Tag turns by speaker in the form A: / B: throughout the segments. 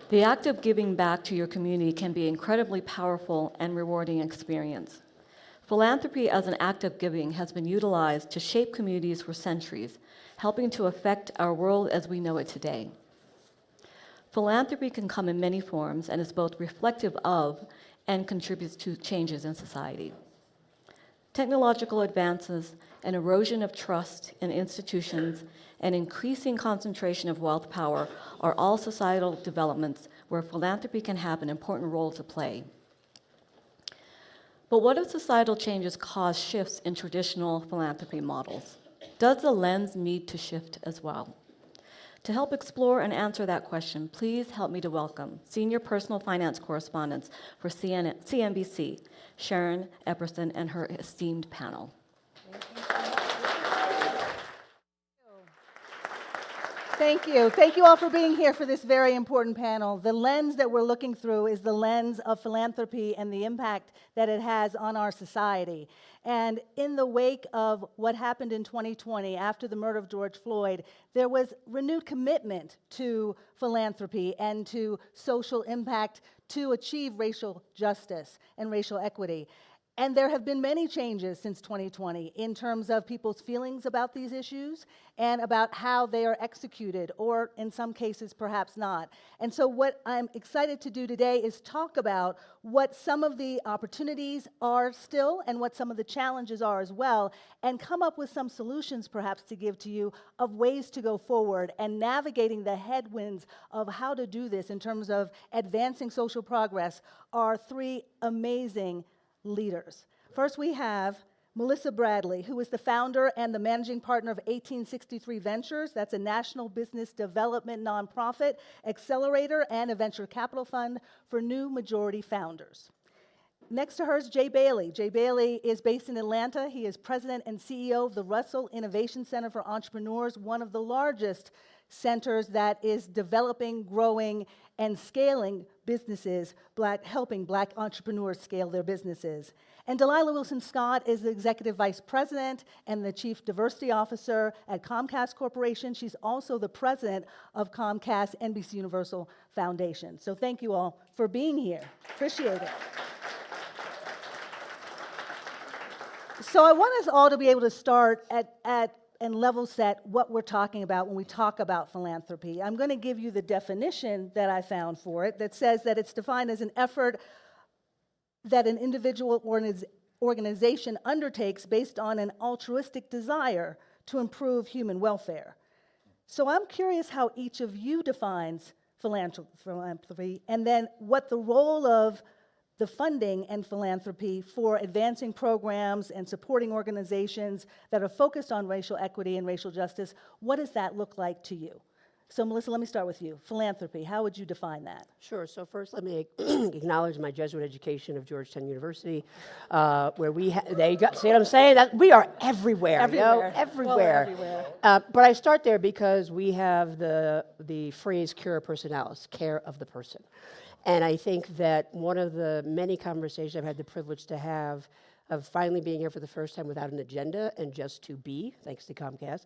A: The act of giving back to your community can be an incredibly powerful and rewarding experience. Philanthropy as an act of giving has been utilized to shape communities for centuries, helping to affect our world as we know it today. Philanthropy can come in many forms and is both reflective of and contributes to changes in society. Technological advances, an erosion of trust in institutions, and increasing concentration of wealth power are all societal developments where philanthropy can have an important role to play. But what if societal changes cause shifts in traditional philanthropy models? Does the lens need to shift as well? To help explore and answer that question, please help me to welcome Senior Personal Finance Correspondent for CNBC, Sharon Epperson, and her esteemed panel.
B: Thank you. Thank you all for being here for this very important panel. The lens that we're looking through is the lens of philanthropy and the impact that it has on our society. And in the wake of what happened in 2020, after the murder of George Floyd, there was renewed commitment to philanthropy and to social impact to achieve racial justice and racial equity. And there have been many changes since 2020 in terms of people's feelings about these issues and about how they are executed, or in some cases, perhaps not. And so what I'm excited to do today is talk about what some of the opportunities are still and what some of the challenges are as well, and come up with some solutions perhaps to give to you of ways to go forward and navigating the headwinds of how to do this in terms of advancing social progress are three amazing leaders. First, we have Melissa Bradley, who is the founder and the managing partner of 1863 Ventures. That's a national business development nonprofit accelerator and a venture capital fund for new majority founders. Next to her is Jay Bailey. Jay Bailey is based in Atlanta. He is president and CEO of the Russell Innovation Center for Entrepreneurs, one of the largest centers that is developing, growing, and scaling businesses, helping Black entrepreneurs scale their businesses. And Delilah Wilson-Scott is the executive vice president and the chief diversity officer at Comcast Corporation. She's also the president of Comcast NBC Universal Foundation. So thank you all for being here. Appreciate it. So I want us all to be able to start and level set what we're talking about when we talk about philanthropy. I'm going to give you the definition that I found for it that says that it's defined as an effort that an individual or organization undertakes based on an altruistic desire to improve human welfare. So I'm curious how each of you defines philanthropy, and then what the role of the funding and philanthropy for advancing programs and supporting organizations that are focused on racial equity and racial justice, what does that look like to you? So Melissa, let me start with you. Philanthropy, how would you define that?
C: Sure. So first, let me acknowledge my Jesuit education of Georgetown University, where they got. See what I'm saying? That we are everywhere.
B: Everywhere.
C: Everywhere.
B: Well, everywhere.
C: But I start there because we have the phrase "cura personalis," care of the person, and I think that one of the many conversations I've had the privilege to have of finally being here for the first time without an agenda and just to be, thanks to Comcast,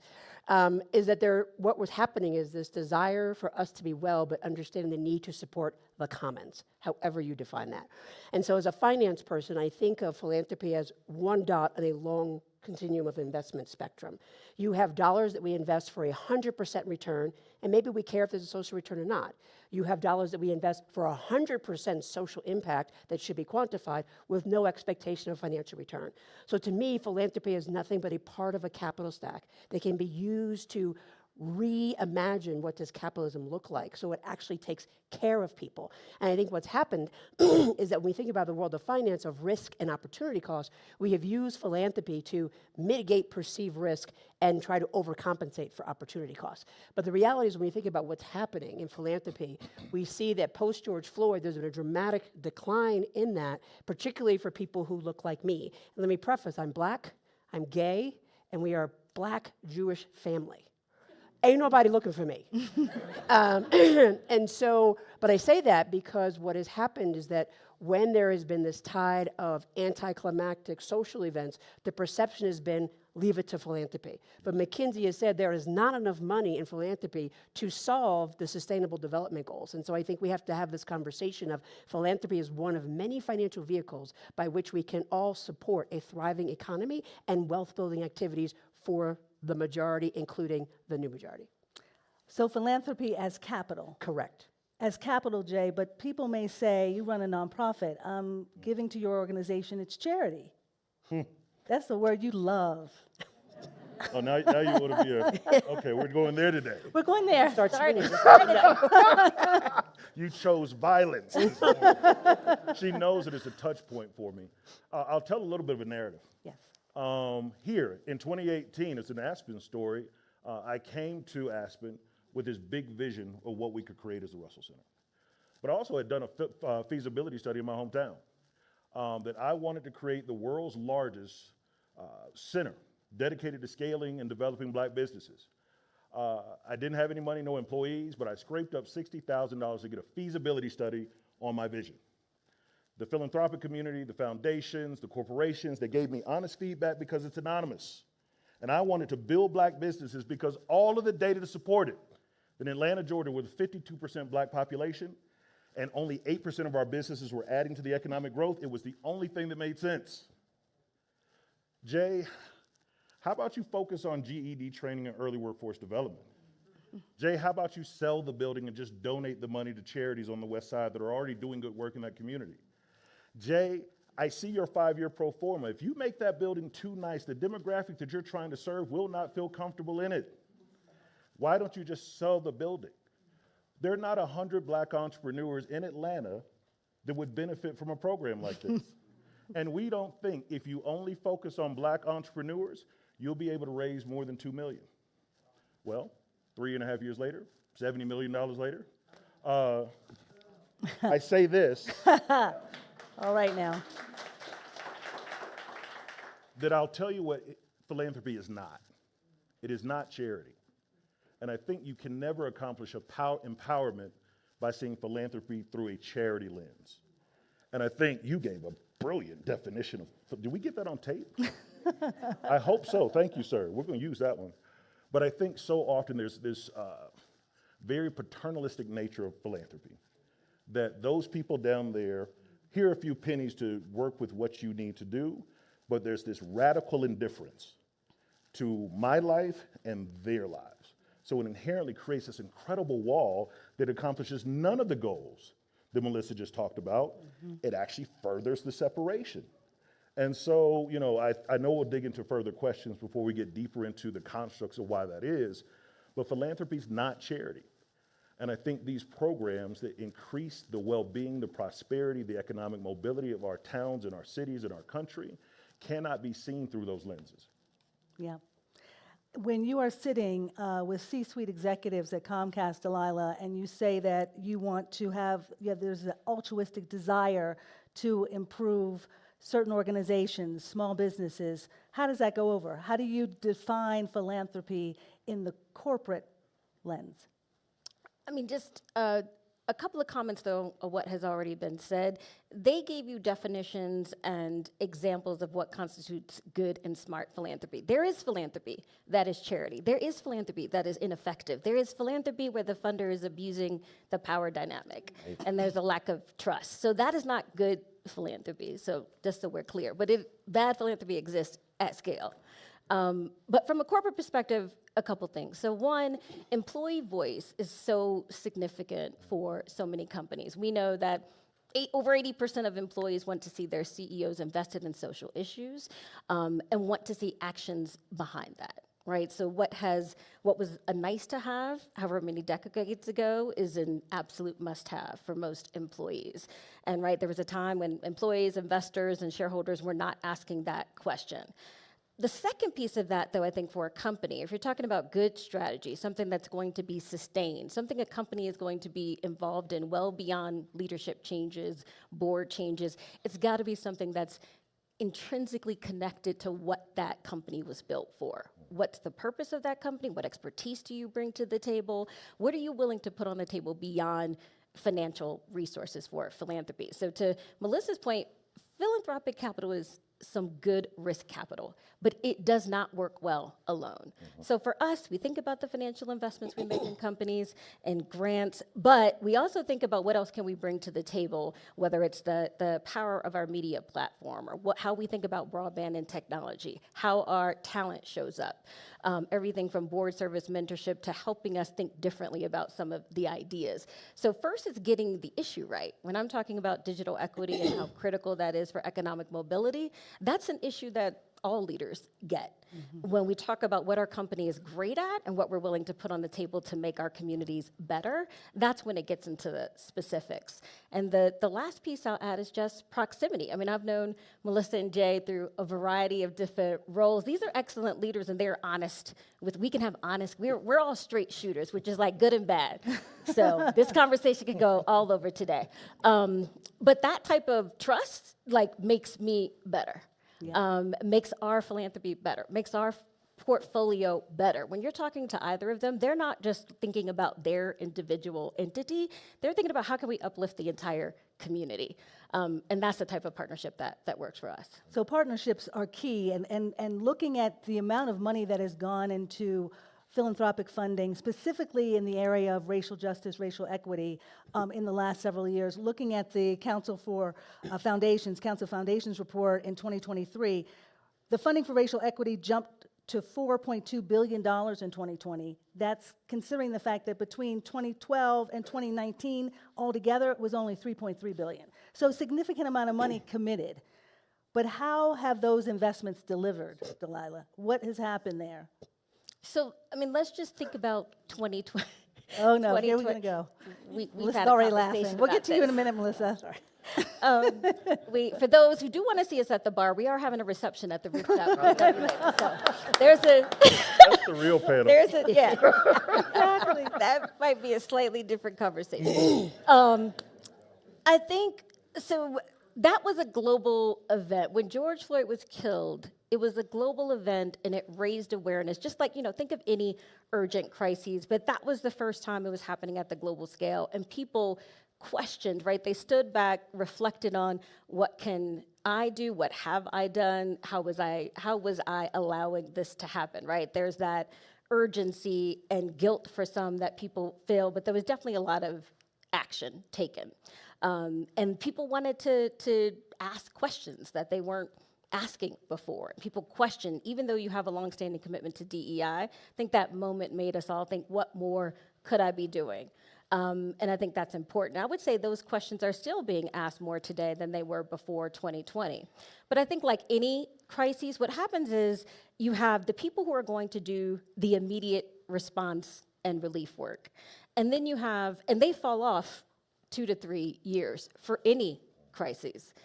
C: is that what was happening is this desire for us to be well, but understanding the need to support the commons, however you define that. And so as a finance person, I think of philanthropy as one dot on a long continuum of investment spectrum. You have dollars that we invest for 100% return, and maybe we care if there's a social return or not. You have dollars that we invest for 100% social impact that should be quantified with no expectation of financial return. So to me, philanthropy is nothing but a part of a capital stack that can be used to reimagine what does capitalism look like, so it actually takes care of people. And I think what's happened is that when we think about the world of finance, of risk and opportunity costs, we have used philanthropy to mitigate perceived risk and try to overcompensate for opportunity costs. But the reality is when we think about what's happening in philanthropy, we see that post-George Floyd, there's been a dramatic decline in that, particularly for people who look like me. And let me preface, I'm Black, I'm gay, and we are a Black Jewish family. Ain't nobody looking for me. And so, but I say that because what has happened is that when there has been this tide of anticlimactic social events, the perception has been, leave it to philanthropy. But McKinsey has said there is not enough money in philanthropy to solve the sustainable development goals. And so I think we have to have this conversation of philanthropy is one of many financial vehicles by which we can all support a thriving economy and wealth building activities for the majority, including the new majority.
B: So philanthropy as capital.
C: Correct.
B: As capital, Jay, but people may say, you run a nonprofit, giving to your organization, it's charity. That's the word you love.
D: Oh, now you want to be okay, we're going there today.
B: We're going there.
C: Start spinning.
D: You chose violence. She knows that it's a touch point for me. I'll tell a little bit of a narrative.
B: Yes.
D: Here in 2018, it's an Aspen story. I came to Aspen with this big vision of what we could create as the Russell Center. But I also had done a feasibility study in my hometown that I wanted to create the world's largest center dedicated to scaling and developing black businesses. I didn't have any money, no employees, but I scraped up $60,000 to get a feasibility study on my vision. The philanthropic community, the foundations, the corporations, they gave me honest feedback because it's anonymous. And I wanted to build black businesses because all of the data to support it. In Atlanta, Georgia, with a 52% black population, and only 8% of our businesses were adding to the economic growth, it was the only thing that made sense. Jay, how about you focus on GED training and early workforce development? Jay, how about you sell the building and just donate the money to charities on the west side that are already doing good work in that community? Jay, I see your 5-year pro forma. If you make that building too nice, the demographic that you're trying to serve will not feel comfortable in it. Why don't you just sell the building? There are not 100 black entrepreneurs in Atlanta that would benefit from a program like this. And we don't think if you only focus on black entrepreneurs, you'll be able to raise more than $2 million. Well, 3.5 years later, $70 million later, I say this.
B: All right now.
D: That I'll tell you what philanthropy is not. It is not charity. And I think you can never accomplish empowerment by seeing philanthropy through a charity lens. And I think you gave a brilliant definition of, did we get that on tape? I hope so. Thank you, sir. We're going to use that one. But I think so often there's this very paternalistic nature of philanthropy, that those people down there, here are a few pennies to work with what you need to do, but there's this radical indifference to my life and their lives. So it inherently creates this incredible wall that accomplishes none of the goals that Melissa just talked about. It actually furthers the separation. And so, you know, I know we'll dig into further questions before we get deeper into the constructs of why that is, but philanthropy is not charity. And I think these programs that increase the well-being, the prosperity, the economic mobility of our towns and our cities and our country cannot be seen through those lenses.
B: Yeah. When you are sitting with C-suite executives at Comcast, Delilah, and you say that you want to have, there's an altruistic desire to improve certain organizations, small businesses, how does that go over? How do you define philanthropy in the corporate lens?
E: I mean, just a couple of comments, though, of what has already been said. They gave you definitions and examples of what constitutes good and smart philanthropy. There is philanthropy that is charity. There is philanthropy that is ineffective. There is philanthropy where the funder is abusing the power dynamic, and there's a lack of trust. So that is not good philanthropy, so just so we're clear. But bad philanthropy exists at scale. But from a corporate perspective, a couple things. So one, employee voice is so significant for so many companies. We know that over 80% of employees want to see their CEOs invested in social issues and want to see actions behind that, right? So what was a nice to have, however many decades ago, is an absolute must-have for most employees. And right, there was a time when employees, investors, and shareholders were not asking that question. The second piece of that, though, I think for a company, if you're talking about good strategy, something that's going to be sustained, something a company is going to be involved in well beyond leadership changes, board changes, it's got to be something that's intrinsically connected to what that company was built for. What's the purpose of that company? What expertise do you bring to the table? What are you willing to put on the table beyond financial resources for philanthropy? So to Melissa's point, philanthropic capital is some good risk capital, but it does not work well alone. So for us, we think about the financial investments we make in companies and grants, but we also think about what else can we bring to the table, whether it's the power of our media platform, or how we think about broadband and technology, how our talent shows up, everything from board service mentorship to helping us think differently about some of the ideas. So first is getting the issue right. When I'm talking about digital equity and how critical that is for economic mobility, that's an issue that all leaders get. When we talk about what our company is great at and what we're willing to put on the table to make our communities better, that's when it gets into the specifics. And the last piece I'll add is just proximity. I mean, I've known Melissa and Jay through a variety of different roles. These are excellent leaders, and they're honest. We can have honest, we're all straight shooters, which is like good and bad. So this conversation could go all over today. But that type of trust, like, makes me better. Makes our philanthropy better, makes our portfolio better. When you're talking to either of them, they're not just thinking about their individual entity, they're thinking about how can we uplift the entire community. And that's the type of partnership that works for us.
B: So partnerships are key, and looking at the amount of money that has gone into philanthropic funding, specifically in the area of racial justice, racial equity, in the last several years, looking at the Council Foundations report in 2023, the funding for racial equity jumped to $4.2 billion in 2020. That's considering the fact that between 2012 and 2019, altogether, it was only $3.3 billion. So a significant amount of money committed. But how have those investments delivered, Delilah? What has happened there?
E: So, I mean, let's just think about 2020.
B: Oh, no, here we're going to go.
E: We've
B: Melissa's
E: had a
B: already
E: conversation
B: laughing. We'll get
E: about
B: to you in a
E: this.
B: minute, Melissa. Sorry.
E: For those who do want to see us at the bar, we are having a reception at the rooftop. So there's a
D: That's the real panel.
E: yeah, exactly. That might be a slightly different conversation. I think so. That was a global event. When George Floyd was killed, it was a global event, and it raised awareness. Just like, think of any urgent crises, but that was the first time it was happening at the global scale, and people questioned, right? They stood back, reflected on what can I do, what have I done, how was I allowing this to happen, right? There's that urgency and guilt for some that people feel, but there was definitely a lot of action taken. And people wanted to ask questions that they weren't asking before. People questioned, even though you have a longstanding commitment to DEI, I think that moment made us all think, what more could I be doing? And I think that's important. I would say those questions are still being asked more today than they were before 2020. But I think like any crises, what happens is you have the people who are going to do the immediate response and relief work. And then you have, and they fall off 2 to 3 years for any crises.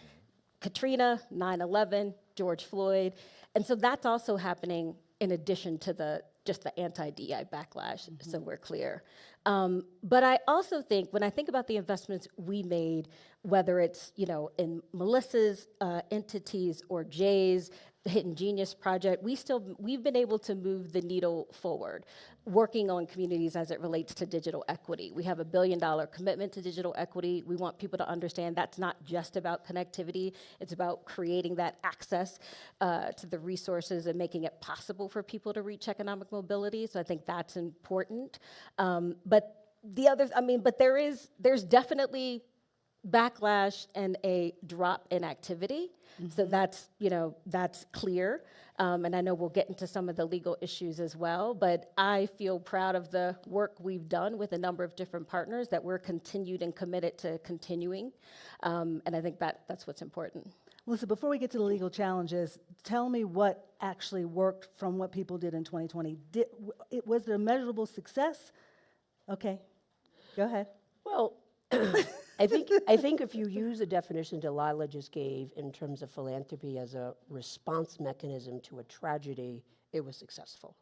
E: Katrina, 9/11, George Floyd. And so that's also happening in addition to just the anti-DEI backlash, so we're clear. But I also think, when I think about the investments we made, whether it's in Melissa's entities or Jay's, the Hidden Genius Project, we've been able to move the needle forward, working on communities as it relates to digital equity. We have a $1 billion commitment to digital equity. We want people to understand that's not just about connectivity, it's about creating that access to the resources and making it possible for people to reach economic mobility. So I think that's important. But there's definitely backlash and a drop in activity. So that's clear. And I know we'll get into some of the legal issues as well, but I feel proud of the work we've done with a number of different partners that we're continued and committed to continuing. And I think that's what's important.
B: Melissa, before we get to the legal challenges, tell me what actually worked from what people did in 2020. Was there measurable success? Okay, go ahead.
C: Well, I think if you use the definition Delilah just gave in terms of philanthropy as a response mechanism to a tragedy, it was successful.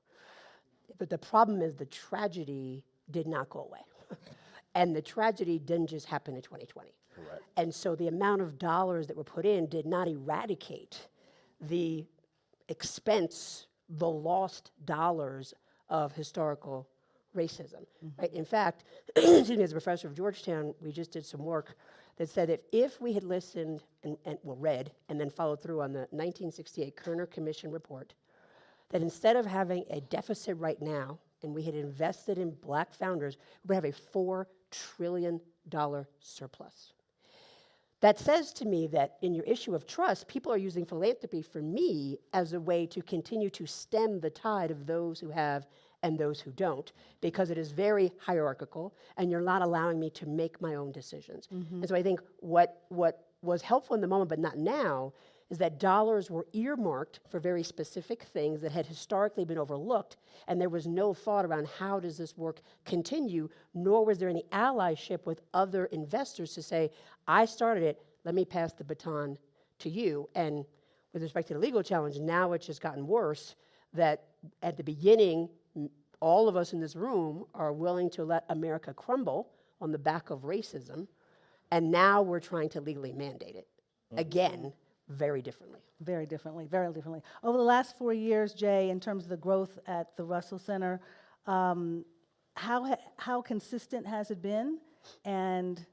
C: But the problem is the tragedy did not go away. And the tragedy didn't just happen in 2020. Correct. And so the amount of dollars that were put in did not eradicate the expense, the lost dollars of historical racism, right? In fact, excuse me, as a professor of Georgetown, we just did some work that said that if we had listened read and then followed through on the 1968 Kerner Commission report, that instead of having a deficit right now, and we had invested in black founders, we would have a $4 trillion surplus. That says to me that in your issue of trust, people are using philanthropy for me as a way to continue to stem the tide of those who have and those who don't, because it is very hierarchical, and you're not allowing me to make my own decisions. And so I think what was helpful in the moment, but not now, is that dollars were earmarked for very specific things that had historically been overlooked, and there was no thought around how does this work continue, nor was there any allyship with other investors to say, I started it, let me pass the baton to you. And with respect to the legal challenge, now it's just gotten worse, that at the beginning, all of us in this room are willing to let America crumble on the back of racism, and now we're trying to legally mandate it. Again, very differently.
B: Very differently, very differently. Over the last 4 years, Jay, in terms of the growth at the Russell Center, how consistent has it been? And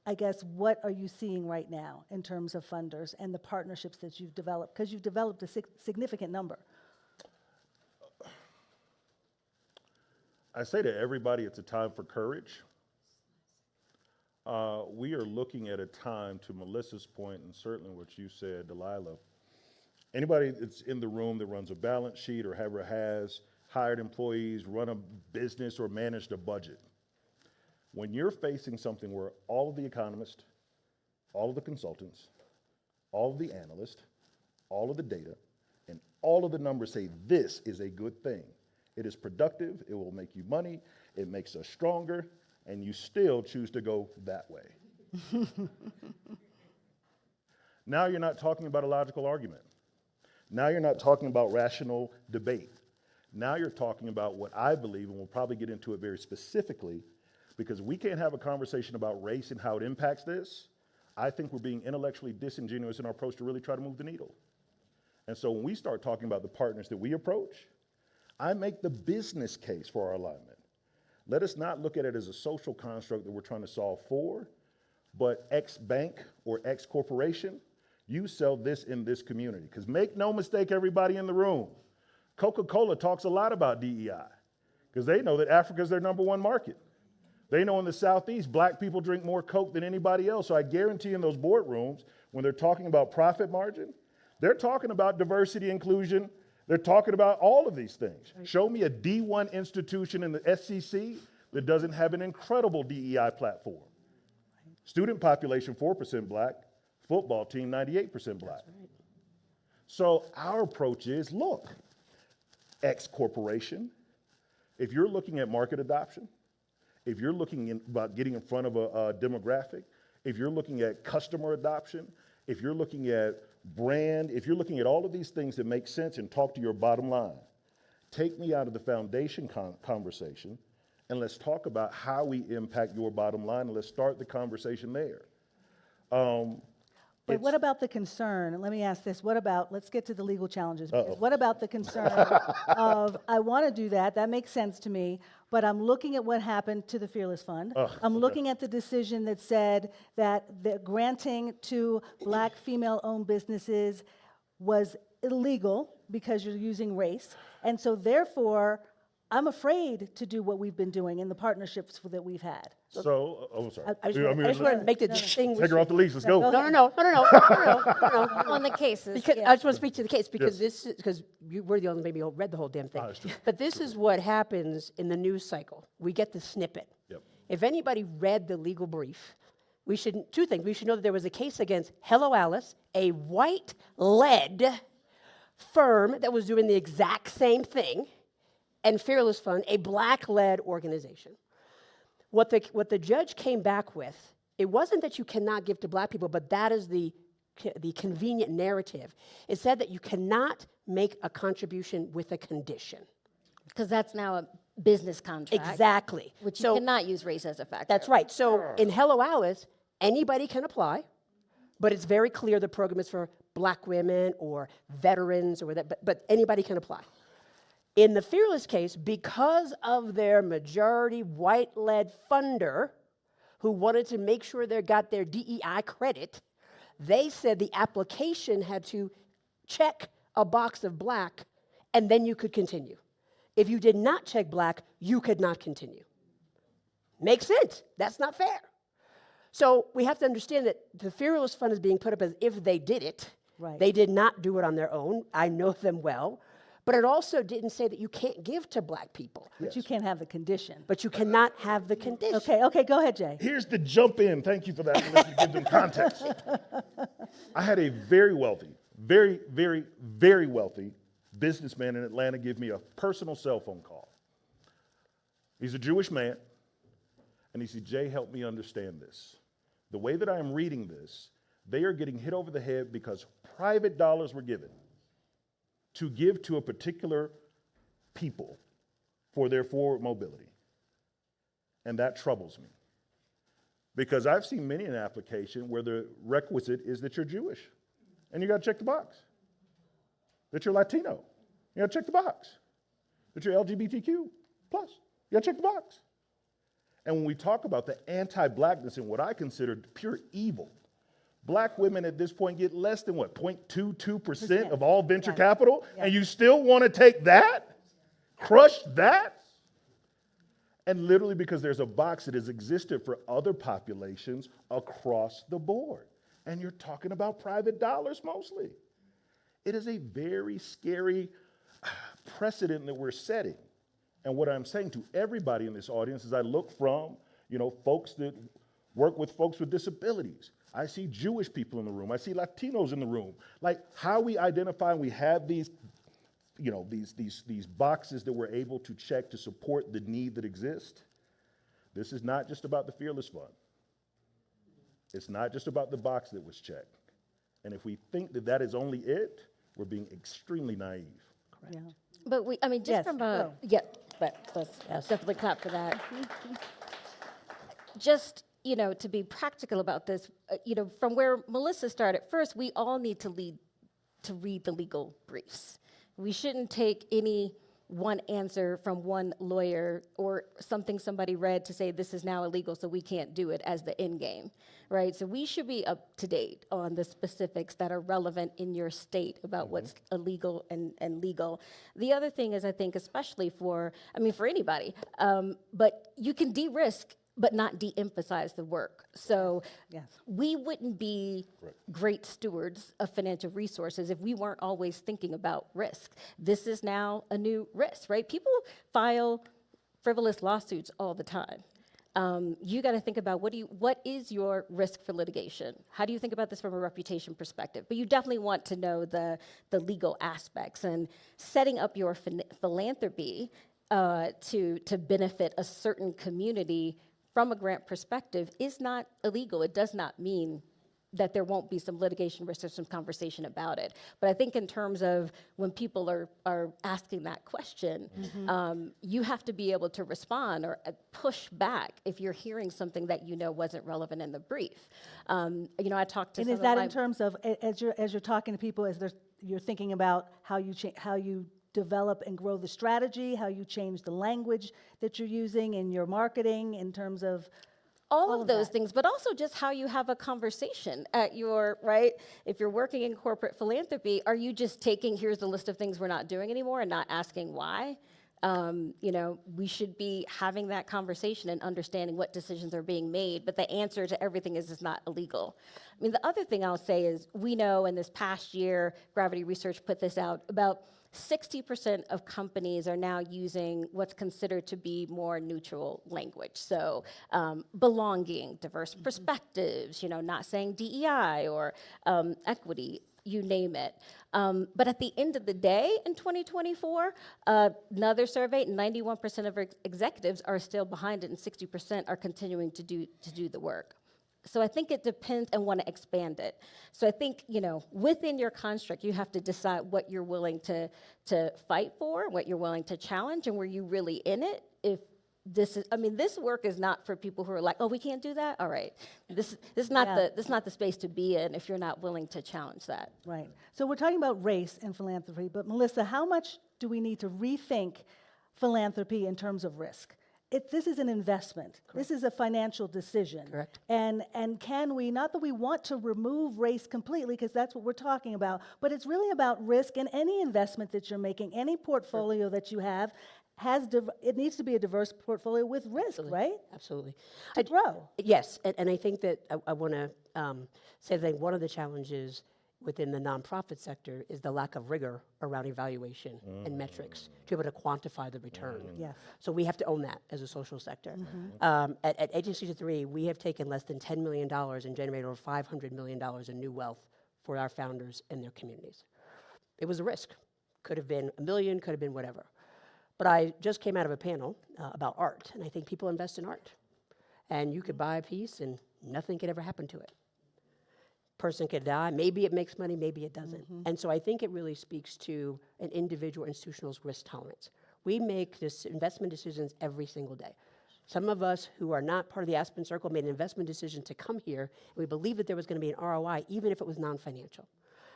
B: I guess, what are you seeing right now in terms of funders and the partnerships that you've developed? Because you've developed a significant number.
D: I say to everybody, it's a time for courage. We are looking at a time, to Melissa's point, and certainly what you said, Delilah, anybody that's in the room that runs a balance sheet or ever has hired employees, run a business, or managed a budget, when you're facing something where all of the economists, all of the consultants, all of the analysts, all of the data, and all of the numbers say this is a good thing, it is productive, it will make you money, it makes us stronger, and you still choose to go that way. Now you're not talking about a logical argument. Now you're not talking about rational debate. Now you're talking about what I believe, and we'll probably get into it very specifically, because we can't have a conversation about race and how it impacts this. I think we're being intellectually disingenuous in our approach to really try to move the needle. And so when we start talking about the partners that we approach, I make the business case for our alignment. Let us not look at it as a social construct that we're trying to solve for, but X bank or X corporation, you sell this in this community. Because make no mistake, everybody in the room, Coca-Cola talks a lot about DEI, because they know that Africa is their #1 market. They know in the Southeast, black people drink more Coke than anybody else. So I guarantee in those boardrooms, when they're talking about profit margin, they're talking about diversity, inclusion. They're talking about all of these things. Right. Show me a D1 institution in the SEC that doesn't have an incredible DEI platform. Right. Student population, 4% black. Football team, 98% black. Right. So our approach is, look, X corporation, if you're looking at market adoption, if you're looking about getting in front of a demographic, if you're looking at customer adoption, if you're looking at brand, if you're looking at all of these things that make sense and talk to your bottom line, take me out of the foundation conversation and let's talk about how we impact your bottom line, and let's start the conversation there.
B: But what about the concern? And let me ask this. What about, let's get to the legal challenges. What about the concern of, I want to do that, that makes sense to me, but I'm looking at what happened to the Fearless Fund. I'm looking at the decision that said that the granting to black female-owned businesses was illegal because you're using race. And so therefore, I'm afraid to do what we've been doing in the partnerships that we've had.
D: So, I'm sorry.
C: I just want to make the distinction.
D: Take her off the leash, let's go.
C: No.
E: On the cases.
C: Because, I just want to speak to the case, because you were the only maybe who read the whole damn thing. But this is what happens in the news cycle. We get the snippet.
D: Yep.
C: If anybody read the legal brief, two things. We should know that there was a case against Hello Alice, a white-led firm that was doing the exact same thing, and Fearless Fund, a black-led organization. What the judge came back with, it wasn't that you cannot give to black people, but that is the convenient narrative. It said that you cannot make a contribution with a condition.
E: Because that's now a business contract.
C: Exactly.
E: Which you cannot use race as a factor.
C: That's right. So in Hello Alice, anybody can apply, but it's very clear the program is for black women or veterans or whatever, but anybody can apply. In the Fearless case, because of their majority white-led funder who wanted to make sure they got their DEI credit, they said the application had to check a box of black, and then you could continue. If you did not check black, you could not continue. Makes sense. That's not fair. So we have to understand that the Fearless Fund is being put up as if they did it.
B: Right.
C: They did not do it on their own. I know them well. But it also didn't say that you can't give to black people.
B: But you can't have the condition.
C: But you cannot have the condition.
B: Okay, go ahead, Jay.
D: Here's the jump in. Thank you for that. Let's give them context. I had a very wealthy, very, very, very wealthy businessman in Atlanta give me a personal cell phone call. He's a Jewish man, and he said, Jay, help me understand this. The way that I am reading this, they are getting hit over the head because private dollars were given to give to a particular people for their forward mobility. And that troubles me. Because I've seen many an application where the requisite is that you're Jewish. And you got to check the box. That you're Latino. You got to check the box. That you're LGBTQ plus. You got to check the box. And when we talk about the anti-blackness and what I consider pure evil, black women at this point get less than what, 0.22% of all venture capital?
B: Yeah.
D: And you still want to take that? Crush that? And literally because there's a box that has existed for other populations across the board. And you're talking about private dollars mostly. It is a very scary precedent that we're setting. And what I'm saying to everybody in this audience is I look from, folks that work with folks with disabilities. I see Jewish people in the room. I see Latinos in the room. Like how we identify and we have these, these boxes that we're able to check to support the need that exists. This is not just about the Fearless Fund. It's not just about the box that was checked. And if we think that that is only it, we're being extremely naive.
B: Correct. Yeah.
E: But just
B: Yes,
E: from
B: go.
E: but let's definitely clap for that. Just, to be practical about this, from where Melissa started, first, we all need to read the legal briefs. We shouldn't take any one answer from one lawyer or something somebody read to say this is now illegal, so we can't do it as the end game, right? So we should be up to date on the specifics that are relevant in your state about what's illegal and legal. The other thing is, I think, especially for anybody, but you can de-risk but not de-emphasize the work. So
B: Yes.
E: we wouldn't be great stewards of financial resources if we weren't always thinking about risk. This is now a new risk, right? People file frivolous lawsuits all the time. You got to think about what is your risk for litigation? How do you think about this from a reputation perspective? But you definitely want to know the legal aspects, and setting up your philanthropy to benefit a certain community from a grant perspective is not illegal. It does not mean that there won't be some litigation risk or some conversation about it. But I think in terms of when people are asking that question, you have to be able to respond or push back if you're hearing something that wasn't relevant in the brief. I talked to
B: And
E: some
B: is that
E: of
B: in terms of, as you're talking to people, you're thinking about how you develop and grow the strategy, how you change the language that you're using in your marketing in terms of
E: all of those
B: that.
E: things, but also just how you have a conversation at right? If you're working in corporate philanthropy, are you just taking, here's a list of things we're not doing anymore and not asking why? We should be having that conversation and understanding what decisions are being made, but the answer to everything is it's not illegal. The other thing I'll say is we know in this past year, Gravity Research put this out, about 60% of companies are now using what's considered to be more neutral language. So belonging, diverse perspectives, not saying DEI or equity, you name it. But at the end of the day, in 2024, another survey, 91% of executives are still behind it and 60% are continuing to do the work. So I think it depends and want to expand it. So I think, within your construct, you have to decide what you're willing to fight for, what you're willing to challenge, and were you really in it? If this is, this work is not for people who are like, oh, we can't do that? All right. This is not the space to be in if you're not willing to challenge that.
B: Right. So we're talking about race and philanthropy, but Melissa, how much do we need to rethink philanthropy in terms of risk? This is an investment. This is a financial decision.
C: Correct.
B: And can we, not that we want to remove race completely, because that's what we're talking about, but it's really about risk, and any investment that you're making, any portfolio that you have, it needs to be a diverse portfolio with risk, right?
C: Absolutely.
B: To grow.
C: Yes, and I think that I want to say that one of the challenges within the nonprofit sector is the lack of rigor around evaluation and metrics to be able to quantify the return.
B: Yes.
C: So we have to own that as a social sector. At Agency 3, we have taken less than $10 million and generated over $500 million in new wealth for our founders and their communities. It was a risk. Could have been $1 million, could have been whatever. But I just came out of a panel about art, and I think people invest in art. And you could buy a piece and nothing could ever happen to it. Person could die, maybe it makes money, maybe it doesn't. And so I think it really speaks to an individual institutional's risk tolerance. We make this investment decisions every single day. Some of us who are not part of the Aspen Circle made an investment decision to come here, and we believed that there was going to be an ROI, even if it was non-financial.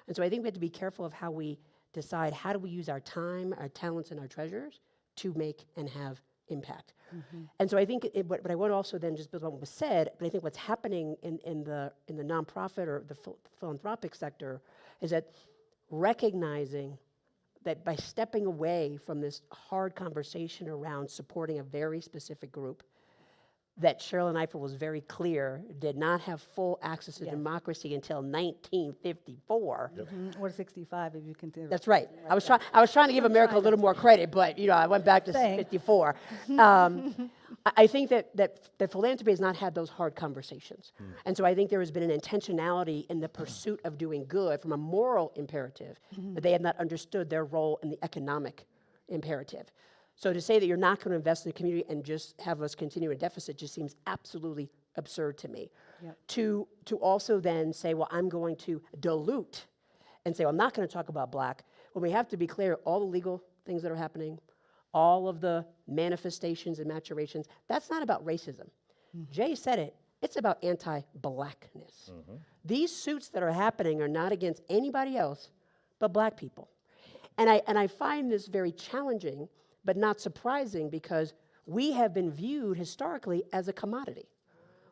C: And so I think we have to be careful of how we decide how do we use our time, our talents, and our treasures to make and have impact. And so I think, but I want to also then just build on what was said, but I think what's happening in the nonprofit or the philanthropic sector is that recognizing that by stepping away from this hard conversation around supporting a very specific group, that Sherilyn Ifer was very clear did not have full access to democracy until 1954.
B: Or 65, if you consider.
C: That's right. I was trying to give America a little more credit, but I went back to 54. I think that philanthropy has not had those hard conversations. And so I think there has been an intentionality in the pursuit of doing good from a moral imperative, but they have not understood their role in the economic imperative. So to say that you're not going to invest in the community and just have us continue a deficit just seems absolutely absurd to me. To also then say, well, I'm going to dilute and say, well, I'm not going to talk about black, when we have to be clear, all the legal things that are happening, all of the manifestations and maturations, that's not about racism. Jay said it, it's about anti-blackness. These suits that are happening are not against anybody else but black people. And I find this very challenging, but not surprising, because we have been viewed historically as a commodity.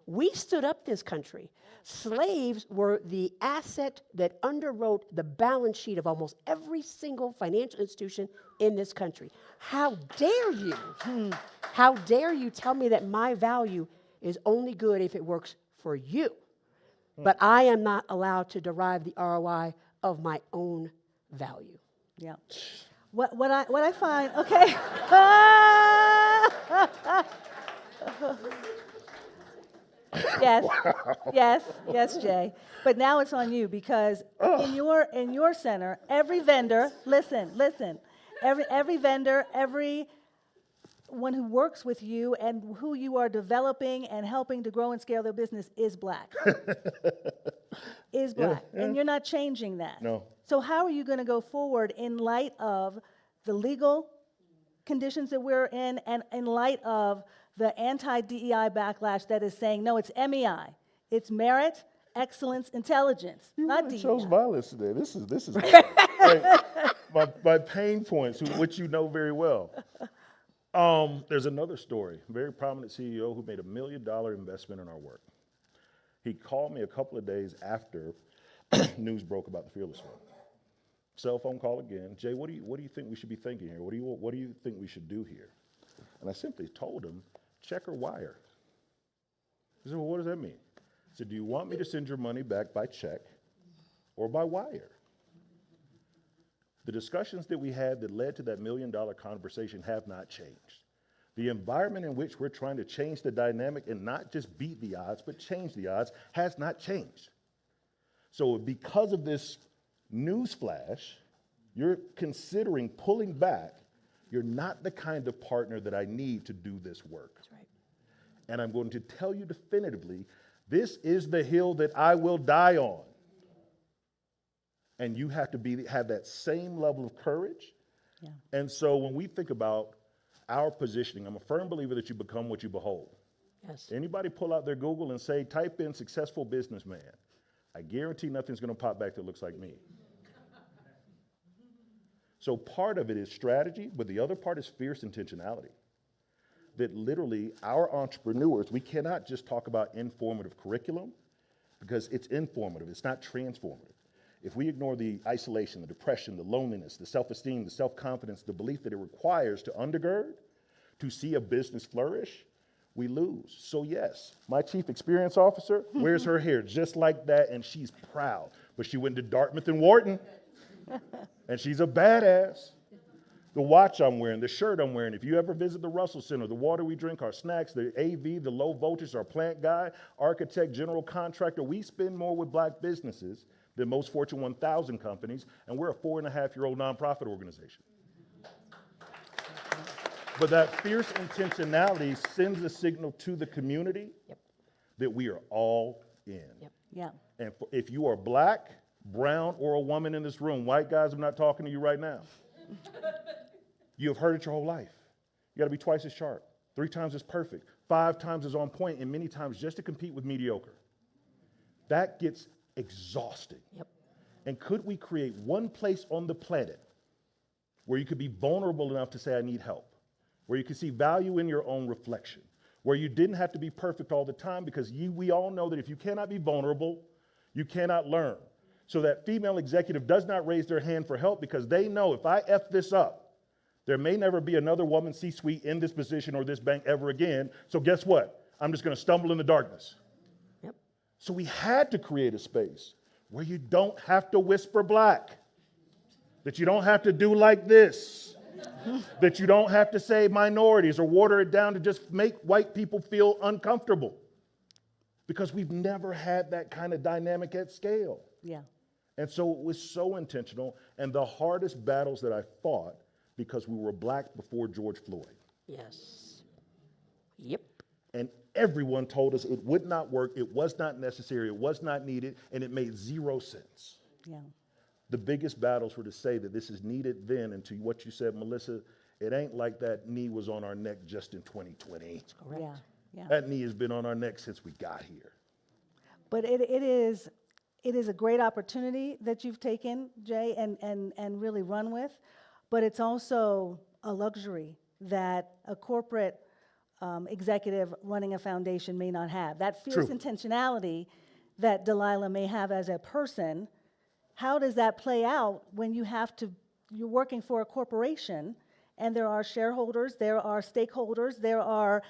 C: We stood up this country. Slaves were the asset that underwrote the balance sheet of almost every single financial institution in this country. How dare you? How dare you tell me that my value is only good if it works for you, but I am not allowed to derive the ROI of my own value?
B: Yeah. What I find, okay. Yes, Jay. But now it's on you, because in your center, every vendor, listen, every vendor, everyone who works with you and who you are developing and helping to grow and scale their business is black. Is black. And you're not changing that.
D: No.
B: So how are you going to go forward in light of the legal conditions that we're in, and in light of the anti-DEI backlash that is saying, no, it's MEI. It's merit, excellence, intelligence, not DEI.
D: You chose violence today. This is my pain points, which you know very well. There's another story. A very prominent CEO who made $1 million investment in our work. He called me a couple of days after news broke about the Fearless Fund. Cell phone call again. Jay, what do you think we should be thinking here? What do you think we should do here? And I simply told him, check or wire. He said, well, what does that mean? I said, do you want me to send your money back by check or by wire? The discussions that we had that led to that $1 million conversation have not changed. The environment in which we're trying to change the dynamic and not just beat the odds, but change the odds, has not changed. So because of this news flash, you're considering pulling back. You're not the kind of partner that I need to do this work.
C: That's right.
D: And I'm going to tell you definitively, this is the hill that I will die on. And you have to have that same level of courage.
B: Yeah.
D: And so when we think about our positioning, I'm a firm believer that you become what you behold.
C: Yes.
D: Anybody pull out their Google and say, type in successful businessman. I guarantee nothing's going to pop back that looks like me. So part of it is strategy, but the other part is fierce intentionality. That literally our entrepreneurs, we cannot just talk about informative curriculum because it's informative, it's not transformative. If we ignore the isolation, the depression, the loneliness, the self-esteem, the self-confidence, the belief that it requires to undergird, to see a business flourish, we lose. So yes, my chief experience officer wears her hair just like that, and she's proud. But she went to Dartmouth and Wharton, and she's a badass. The watch I'm wearing, the shirt I'm wearing, if you ever visit the Russell Center, the water we drink, our snacks, the AV, the low voltage, our plant guy, architect, general contractor, we spend more with black businesses than most Fortune 1000 companies, and we're a 4.5-year-old nonprofit organization. But that fierce intentionality sends a signal to the community that we are all in.
B: Yeah.
D: And if you are black, brown, or a woman in this room, white guys, I'm not talking to you right now. You have heard it your whole life. You got to be twice as sharp, 3 times as perfect, 5 times as on point, and many times just to compete with mediocre. That gets exhausting. And could we create one place on the planet where you could be vulnerable enough to say, I need help, where you could see value in your own reflection, where you didn't have to be perfect all the time, because we all know that if you cannot be vulnerable, you cannot learn. So that female executive does not raise their hand for help because they know if I F this up, there may never be another woman C-suite in this position or this bank ever again. So guess what? I'm just going to stumble in the darkness. So we had to create a space where you don't have to whisper black, that you don't have to do like this, that you don't have to say minorities or water it down to just make white people feel uncomfortable, because we've never had that kind of dynamic at scale.
B: Yeah.
D: And so it was so intentional, and the hardest battles that I fought because we were black before George Floyd.
C: Yes. Yep.
D: And everyone told us it would not work, it was not necessary, it was not needed, and it made 0 sense.
B: Yeah.
D: The biggest battles were to say that this is needed then, and to what you said, Melissa, it ain't like that knee was on our neck just in 2020.
C: That's correct.
B: Yeah. Yeah.
D: That knee has been on our neck since we got here.
B: But it is a great opportunity that you've taken, Jay, and really run with. But it's also a luxury that a corporate executive running a foundation may not have. That fierce
D: True.
B: intentionality that Delilah may have as a person, how does that play out when you're working for a corporation and there are shareholders, there are stakeholders, there are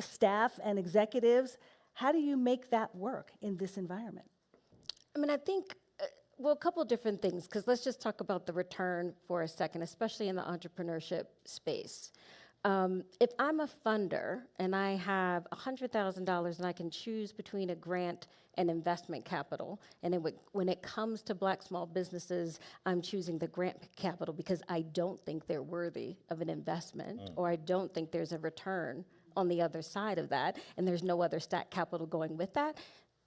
B: staff and executives? How do you make that work in this environment?
E: I mean, I think, well, a couple different things, because let's just talk about the return for a second, especially in the entrepreneurship space. If I'm a funder and I have $100,000 and I can choose between a grant and investment capital, and when it comes to black small businesses, I'm choosing the grant capital because I don't think they're worthy of an investment, or I don't think there's a return on the other side of that, and there's no other stat capital going with that.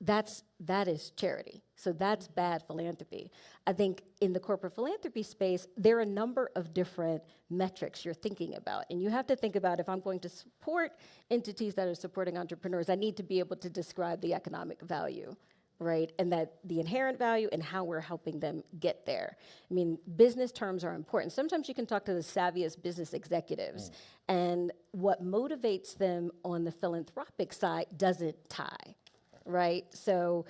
E: That is charity. So that's bad philanthropy. I think in the corporate philanthropy space, there are a number of different metrics you're thinking about. And you have to think about, if I'm going to support entities that are supporting entrepreneurs, I need to be able to describe the economic value, right? And that the inherent value and how we're helping them get there. I mean, business terms are important. Sometimes you can talk to the savviest business executives, and what motivates them on the philanthropic side doesn't tie. Right? So,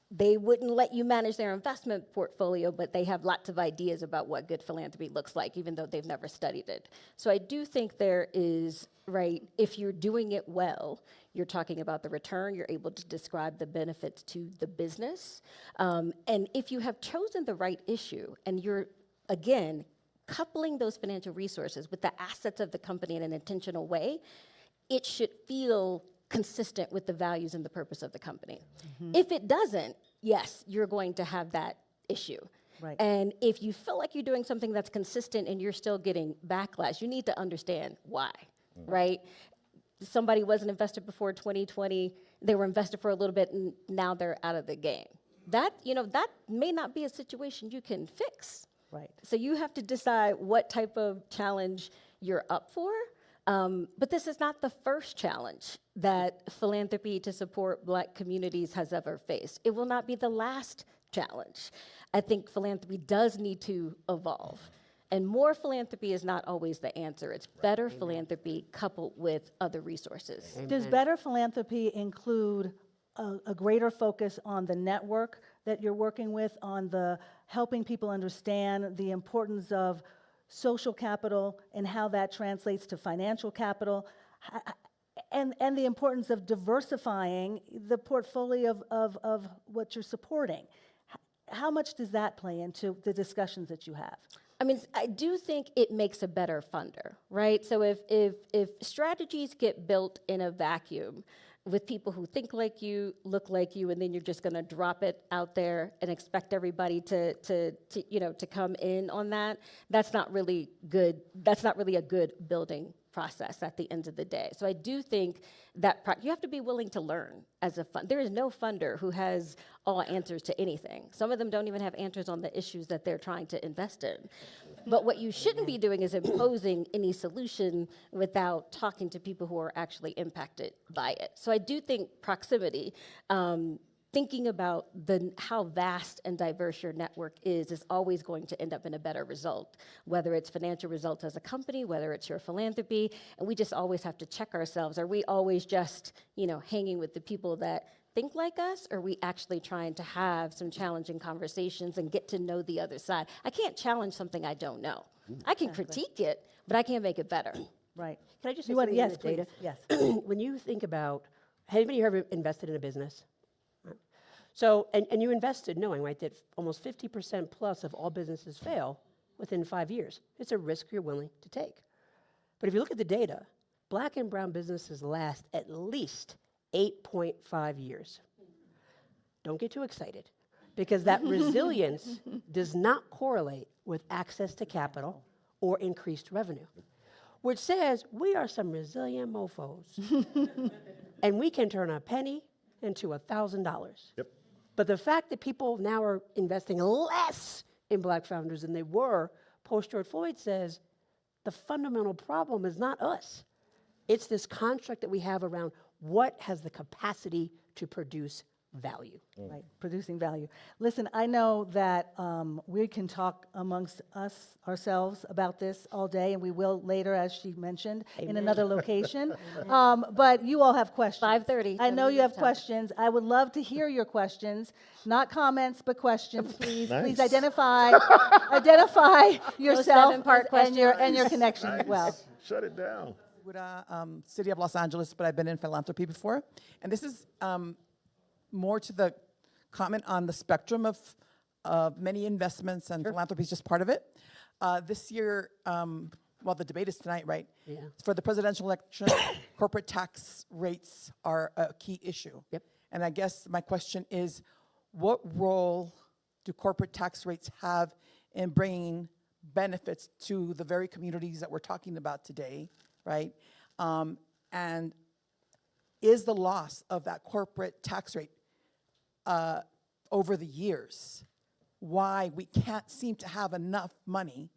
E: they wouldn't let you manage their investment portfolio, but they have lots of ideas about what good philanthropy looks like, even though they've never studied it. So I do think there is, right, if you're doing it well, you're talking about the return, you're able to describe the benefits to the business. And if you have chosen the right issue and you're, again, coupling those financial resources with the assets of the company in an intentional way, it should feel consistent with the values and the purpose of the company. If it doesn't, yes, you're going to have that issue.
B: Right.
E: And if you feel like you're doing something that's consistent and you're still getting backlash, you need to understand why, right? Somebody wasn't invested before 2020, they were invested for a little bit and now they're out of the game. That may not be a situation you can fix.
B: Right.
E: So you have to decide what type of challenge you're up for. But this is not the first challenge that philanthropy to support black communities has ever faced. It will not be the last challenge. I think philanthropy does need to evolve. And more philanthropy is not always the answer. It's better philanthropy coupled with other resources.
B: Does better philanthropy include a greater focus on the network that you're working with, on the helping people understand the importance of social capital and how that translates to financial capital, and the importance of diversifying the portfolio of what you're supporting? How much does that play into the discussions that you have?
E: I mean, I do think it makes a better funder, right? So if strategies get built in a vacuum with people who think like you, look like you, and then you're just going to drop it out there and expect everybody to come in on that, that's not really good. That's not really a good building process at the end of the day. So I do think that you have to be willing to learn as a fund. There is no funder who has all answers to anything. Some of them don't even have answers on the issues that they're trying to invest in. But what you shouldn't be doing is imposing any solution without talking to people who are actually impacted by it. So I do think proximity, thinking about how vast and diverse your network is always going to end up in a better result, whether it's financial results as a company, whether it's your philanthropy, and we just always have to check ourselves. Are we always just, hanging with the people that think like us, or are we actually trying to have some challenging conversations and get to know the other side? I can't challenge something I don't know. I can critique it, but I can't make it better.
B: Right.
C: Can I just say
B: You want-
C: something on
B: yes,
C: the data?
B: please. Yes.
C: When you think about, has anybody ever invested in a business? Right. So, and you invested knowing, right, that almost 50% plus of all businesses fail within 5 years. It's a risk you're willing to take. But if you look at the data, Black and brown businesses last at least 8.5 years. Don't get too excited, because that resilience does not correlate with access to capital or increased revenue, which says we are some resilient mofos. And we can turn a penny into $1,000.
D: Yep.
C: But the fact that people now are investing less in Black founders than they were post-George Floyd says the fundamental problem is not us. It's this construct that we have around what has the capacity to produce value.
B: Right, producing value. Listen, I know that we can talk amongst ourselves about this all day, and we will later, as she mentioned, in another location. But you all have questions.
E: 5:30.
B: I know you have
E: Time.
B: questions. I would love to hear your questions, not comments, but questions, please.
D: Nice.
B: Please identify yourself
E: 7-part
B: and your connection as well.
D: Shut it down.
F: City of Los Angeles, but I've been in philanthropy before. And this is more to the comment on the spectrum of many investments, and philanthropy is just part of it. This year, the debate is tonight, right?
C: Yeah.
F: For the presidential election, corporate tax rates are a key issue.
C: Yep.
F: And I guess my question is, what role do corporate tax rates have in bringing benefits to the very communities that we're talking about today, right? And is the loss of that corporate tax rate over the years why we can't seem to have enough money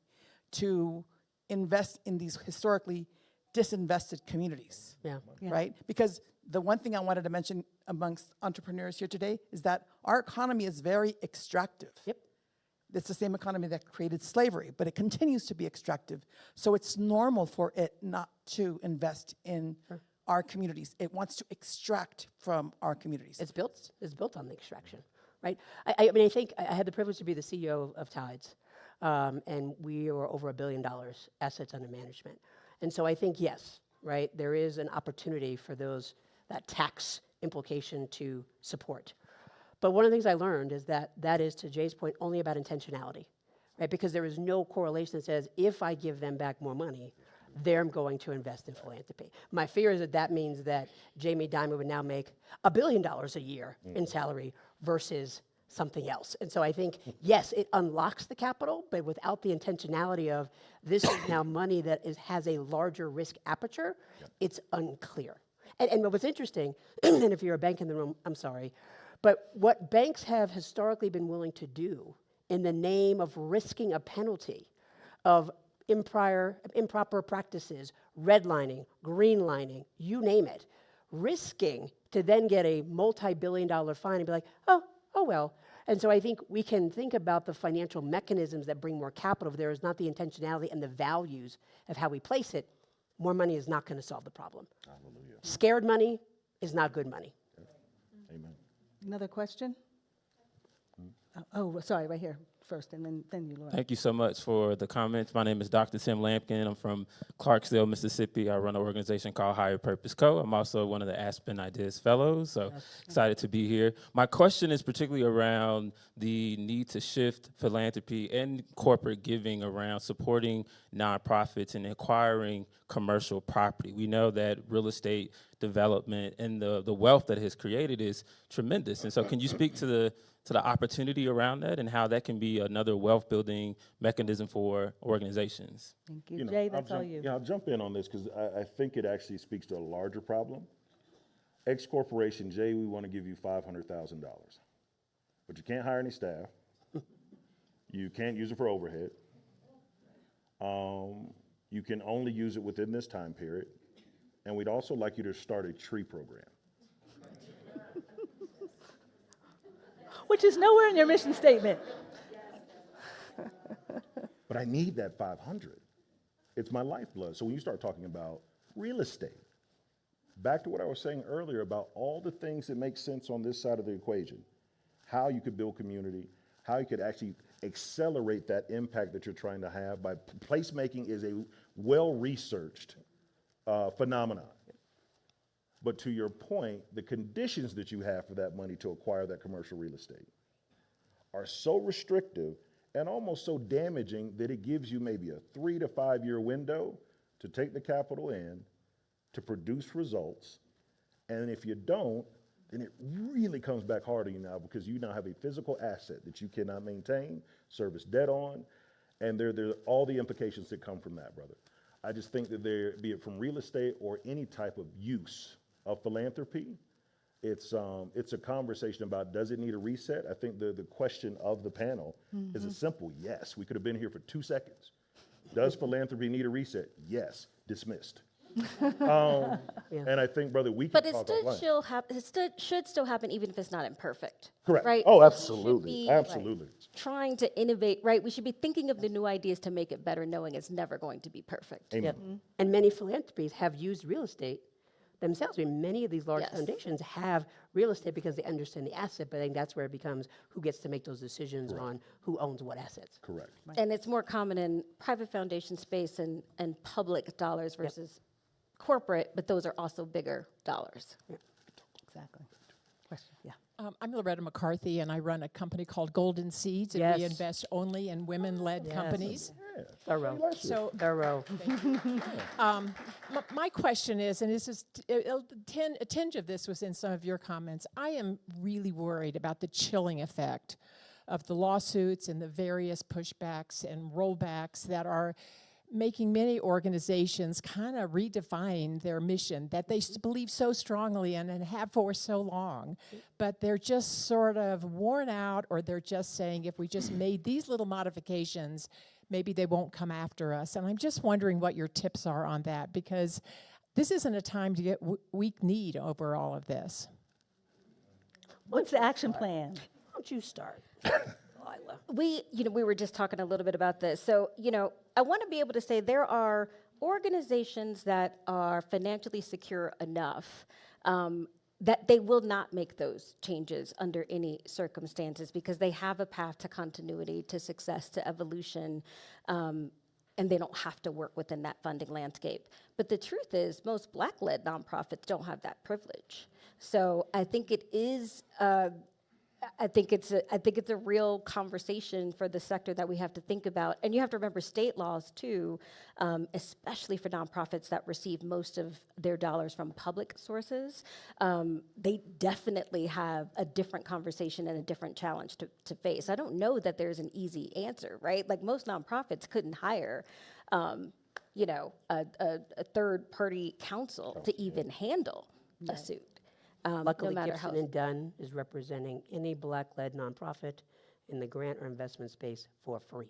F: to invest in these historically disinvested communities?
C: Yeah.
F: Right? Because the one thing I wanted to mention amongst entrepreneurs here today is that our economy is very extractive.
C: Yep.
F: It's the same economy that created slavery, but it continues to be extractive. So it's normal for it not to invest in our communities. It wants to extract from our communities.
C: It's built on the extraction, right? I mean, I think I had the privilege to be the CEO of Tides, and we were over $1 billion assets under management. And so I think, yes, right, there is an opportunity for that tax implication to support. But one of the things I learned is that is, to Jay's point, only about intentionality, right? Because there is no correlation that says, if I give them back more money, they're going to invest in philanthropy. My fear is that means that Jamie Dimon would now make $1 billion a year in salary versus something else. And so I think, yes, it unlocks the capital, but without the intentionality of this is now money that has a larger risk aperture, it's unclear. And what's interesting, and if you're a bank in the room, I'm sorry, but what banks have historically been willing to do in the name of risking a penalty of improper practices, redlining, greenlining, you name it, risking to then get a multi-billion-dollar fine and be like, oh well. And so I think we can think about the financial mechanisms that bring more capital. If there is not the intentionality and the values of how we place it, more money is not going to solve the problem.
D: Hallelujah.
C: Scared money is not good money.
D: Amen.
B: Another question? Oh, sorry, right here first, and then you, Laura.
G: Thank you so much for the comments. My name is Dr. Tim Lampkin. I'm from Clarksdale, Mississippi. I run an organization called Higher Purpose Co. I'm also one of the Aspen Ideas Fellows, so excited to be here. My question is particularly around the need to shift philanthropy and corporate giving around supporting nonprofits and acquiring commercial property. We know that real estate development and the wealth that it has created is tremendous. And so can you speak to the opportunity around that and how that can be another wealth-building mechanism for organizations?
B: Thank you.
D: You know,
B: Jay, that's all you.
D: Yeah, I'll jump in on this because I think it actually speaks to a larger problem. X Corporation, Jay, we want to give you $500,000, but you can't hire any staff. You can't use it for overhead. You can only use it within this time period. And we'd also like you to start a tree program.
B: Which is nowhere in your mission statement.
D: But I need that 500. It's my lifeblood. So when you start talking about real estate, back to what I was saying earlier about all the things that make sense on this side of the equation, how you could build community, how you could actually accelerate that impact that you're trying to have by placemaking is a well-researched phenomenon. But to your point, the conditions that you have for that money to acquire that commercial real estate are so restrictive and almost so damaging that it gives you maybe a 3 to 5 year window to take the capital in, to produce results. And if you don't, then it really comes back hard on you now because you now have a physical asset that you cannot maintain, service debt on, and there are all the implications that come from that, brother. I just think that there, be it from real estate or any type of use of philanthropy, it's a conversation about does it need a reset? I think the question of the panel is a simple yes. We could have been here for 2 seconds. Does philanthropy need a reset? Yes. Dismissed. And I think, brother, we can
E: But it
D: talk
E: should still happen even if it's not imperfect.
D: Correct.
E: Right?
D: Oh,
E: So we should
D: absolutely.
E: be
D: Absolutely.
E: trying to innovate, right? We should be thinking of the new ideas to make it better, knowing it's never going to be perfect.
D: Amen.
C: And many philanthropies have used real estate themselves. I mean, many of these large
E: Yes.
C: foundations have real estate because they understand the asset, but I think that's where it becomes who gets to make those decisions on who owns what assets.
D: Correct.
E: And it's more common in private foundation space and public dollars versus corporate, but those are also bigger dollars.
B: Exactly. Question, yeah.
H: I'm Loretta McCarthy, and I run a company called Golden Seeds, and we
C: Yes.
H: invest only in women-led companies.
C: Thorough.
H: So
C: Thorough.
H: my question is, and this is a tinge of this was in some of your comments, I am really worried about the chilling effect of the lawsuits and the various pushbacks and rollbacks that are making many organizations kind of redefine their mission that they believe so strongly in and have for so long, but they're just sort of worn out, or they're just saying if we just made these little modifications, maybe they won't come after us. And I'm just wondering what your tips are on that, because this isn't a time to get weak-kneed over all of this.
B: What's the action plan?
C: Why don't you start? Lila.
E: We were just talking a little bit about this. So, I want to be able to say there are organizations that are financially secure enough that they will not make those changes under any circumstances because they have a path to continuity, to success, to evolution, and they don't have to work within that funding landscape. But the truth is, most Black-led nonprofits don't have that privilege. So I think it is. I think it's a real conversation for the sector that we have to think about. And you have to remember state laws too, especially for nonprofits that receive most of their dollars from public sources. They definitely have a different conversation and a different challenge to face. I don't know that there's an easy answer, right? Like most nonprofits couldn't hire a third-party counsel to even handle a suit.
C: Luckily,
E: no matter
C: Gibson and Dunn is representing any Black-led nonprofit in the grant or investment space for free.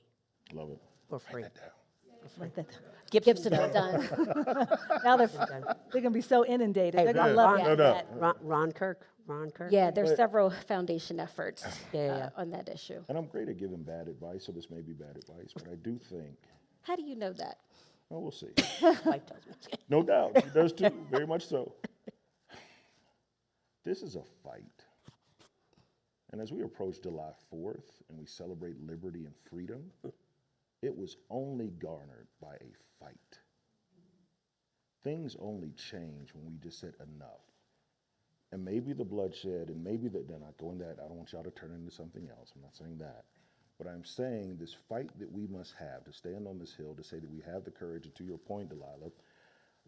D: Love it.
C: For free.
B: Write that down.
C: Gibson.
E: Gibson done.
B: Now they're going to be so inundated.
C: Hey,
B: They're going to
C: Ron-
B: love
D: No,
B: that.
D: no.
C: Ron Kirk.
E: Yeah, there's several foundation efforts
C: Yeah.
E: on that issue.
D: And I'm great at giving bad advice, so this may be bad advice, but I do think,
E: How do you know that?
D: well, we'll see.
C: Wife tells me.
D: No doubt, she does too, very much so. This is a fight. And as we approach July 4th and we celebrate liberty and freedom, it was only garnered by a fight. Things only change when we just said enough. And maybe the bloodshed and maybe they're not going that, I don't want y'all to turn into something else. I'm not saying that. But I'm saying this fight that we must have to stand on this hill, to say that we have the courage, and to your point, Delilah,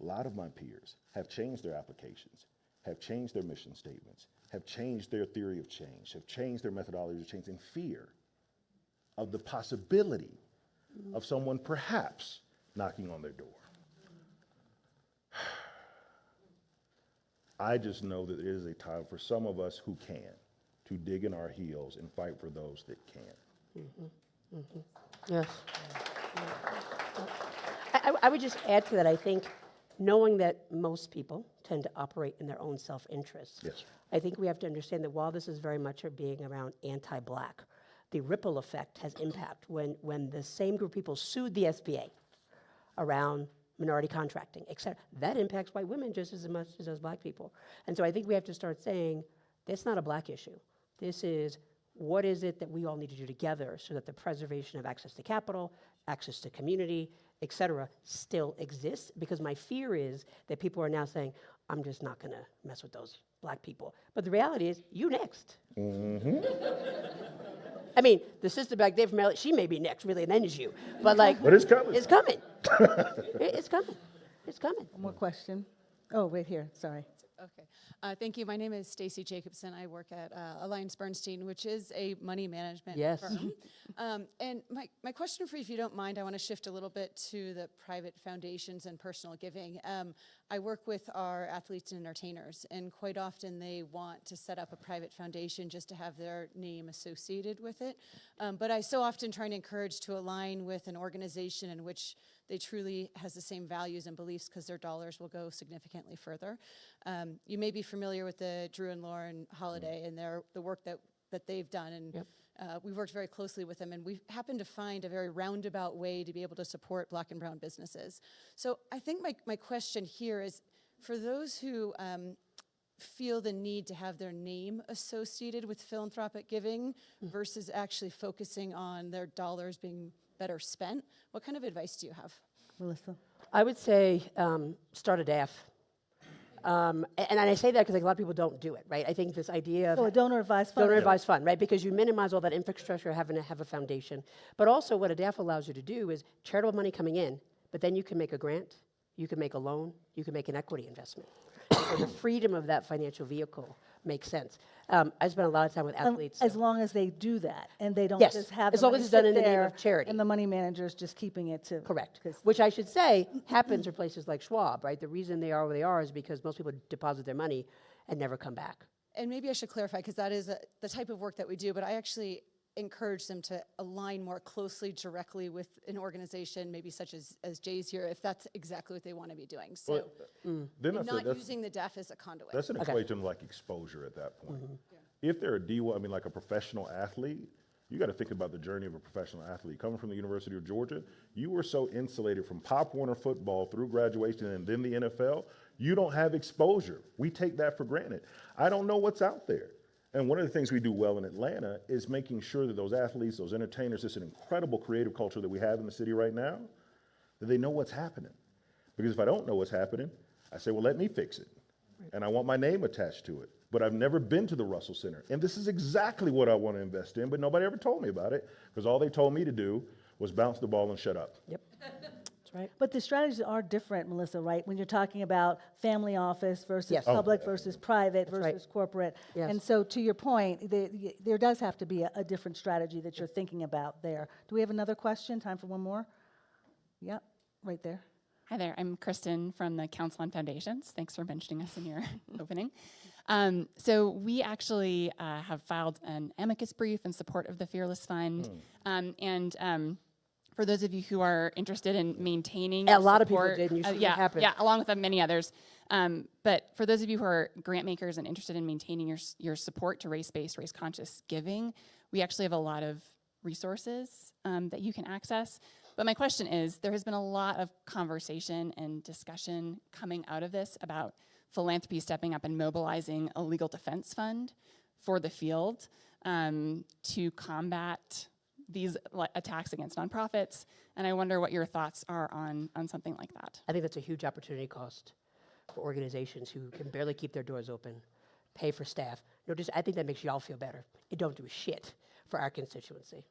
D: a lot of my peers have changed their applications, have changed their mission statements, have changed their theory of change, have changed their methodology of change in fear of the possibility of someone perhaps knocking on their door. I just know that it is a time for some of us who can to dig in our heels and fight for those that can't.
C: Yes. I would just add to that, I think, knowing that most people tend to operate in their own self-interest.
D: Yes.
C: I think we have to understand that while this is very much being around anti-Black, the ripple effect has impact. When the same group of people sued the SBA around minority contracting, et cetera, that impacts white women just as much as Black people. And so I think we have to start saying, that's not a Black issue. This is, what is it that we all need to do together so that the preservation of access to capital, access to community, et cetera, still exists? Because my fear is that people are now saying, I'm just not going to mess with those Black people. But the reality is, you next. I mean, the sister back there from LA, she may be next, really, and then it's you. But like,
D: But it's coming.
C: It's coming. It's coming. It's coming.
B: One more question. Oh, right here. Sorry.
I: Okay. Thank you. My name is Stacy Jacobson. I work at Alliance Bernstein, which is a money management firm. And my question for you, if you don't mind, I want to shift a little bit to the private foundations and personal giving. I work with our athletes and entertainers, and quite often they want to set up a private foundation just to have their name associated with it. But I so often try and encourage to align with an organization in which they truly has the same values and beliefs, because their dollars will go significantly further. You may be familiar with the Drew and Lauren Holiday and the work that they've done, and we've worked very closely with them, and we happen to find a very roundabout way to be able to support Black and brown businesses. So I think my question here is, for those who feel the need to have their name associated with philanthropic giving versus actually focusing on their dollars being better spent, what kind of advice do you have?
B: Melissa.
C: I would say start a DAF. And I say that because like, a lot of people don't do it, right? I think this idea of
B: So a donor advised fund.
C: donor advised fund, right? Because you minimize all that infrastructure having to have a foundation. But also what a DAF allows you to do is charitable money coming in, but then you can make a grant, you can make a loan, you can make an equity investment. So the freedom of that financial vehicle makes sense. I spent a lot of time with athletes.
B: As long as they do that, and they don't
C: Yes,
B: just have
C: as
B: the
C: long
B: money
C: as it's done
B: sit
C: in the name
B: there
C: of charity.
B: and the money manager's just keeping it to.
C: Correct.
B: 'cause-
C: Which I should say happens for places like Schwab, right? The reason they are where they are is because most people deposit their money and never come back.
I: And maybe I should clarify, because that is the type of work that we do, but I actually encourage them to align more closely, directly with an organization, maybe such as Jay's here, if that's exactly what they want to be doing. So
D: Then
I: not
D: that's
I: using the DEF as a conduit.
D: That's an equation of like exposure at that point. If they're a D1, I mean like a professional athlete, you got to think about the journey of a professional athlete. Coming from the University of Georgia, you were so insulated from Pop Warner football through graduation and then the NFL, you don't have exposure. We take that for granted. I don't know what's out there. And one of the things we do well in Atlanta is making sure that those athletes, those entertainers, this is an incredible creative culture that we have in the city right now, that they know what's happening. Because if I don't know what's happening, I say, well, let me fix it. And I want my name attached to it. But I've never been to the Russell Center. And this is exactly what I want to invest in, but nobody ever told me about it, because all they told me to do was bounce the ball and shut up.
C: Yep. That's right.
B: But the strategies are different, Melissa, right? When you're talking about family office versus
C: Yes.
B: public versus private
C: That's right.
B: versus corporate.
C: Yes.
B: And so to your point, there does have to be a different strategy that you're thinking about there. Do we have another question? Time for one more? Yep, right there.
J: Hi there, I'm Kristen from the Council on Foundations. Thanks for mentioning us in your opening. So we actually have filed an amicus brief in support of the Fearless Fund. for those of you who are interested in maintaining
C: A lot of people
J: support-
C: did, and you see what
J: yeah,
C: happened.
J: Yeah, along with many others. But for those of you who are grant makers and interested in maintaining your support to race-based, race-conscious giving, we actually have a lot of resources that you can access. But my question is, there has been a lot of conversation and discussion coming out of this about philanthropy stepping up and mobilizing a legal defense fund for the field to combat these attacks against nonprofits. And I wonder what your thoughts are on something like that.
C: I think that's a huge opportunity cost for organizations who can barely keep their doors open, pay for staff. No, just, I think that makes y'all feel better. It don't do shit for our constituency.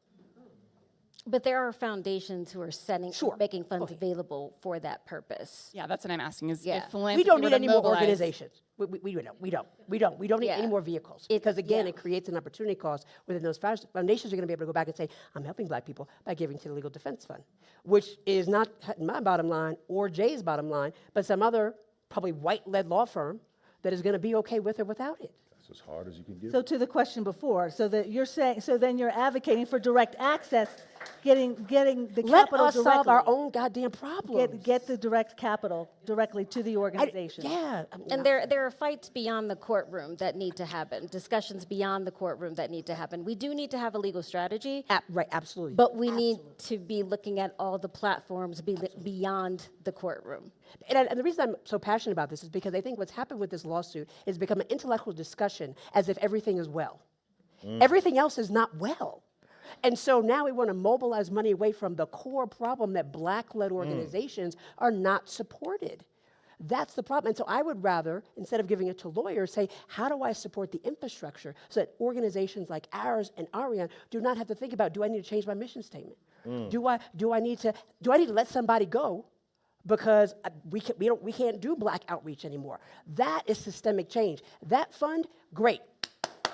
E: But there are foundations who are
C: Sure.
E: making funds available for that purpose.
J: Yeah, that's what I'm asking is
E: Yeah.
J: if philanthropy
C: We don't
J: were
C: need
J: to
C: any more
J: mobilize-
C: organizations. We don't need
E: Yeah.
C: any more vehicles. Because again, it creates an opportunity cost within those foundations are going to be able to go back and say, I'm helping black people by giving to the Legal Defense Fund, which is not my bottom line or Jay's bottom line, but some other probably white-led law firm that is going to be okay with or without it.
D: That's as hard as you can get.
B: So to the question before, so that you're saying, so then you're advocating for direct access, getting the
C: Let
B: capital
C: us
B: directly.
C: solve our own goddamn problems.
B: Get the direct capital directly to the organization.
E: And there are fights beyond the courtroom that need to happen, discussions beyond the courtroom that need to happen. We do need to have a legal strategy,
C: Right, absolutely.
E: but we need to be looking at all the platforms beyond the courtroom.
C: And the reason I'm so passionate about this is because I think what's happened with this lawsuit is become an intellectual discussion as if everything is well. Everything else is not well. And so now we want to mobilize money away from the core problem that black-led organizations are not supported. That's the problem. And so I would rather, instead of giving it to lawyers, say, how do I support the infrastructure so that organizations like ours and Ariane do not have to think about, do I need to change my mission statement? Do I need to let somebody go because we can't do black outreach anymore? That is systemic change. That fund, great.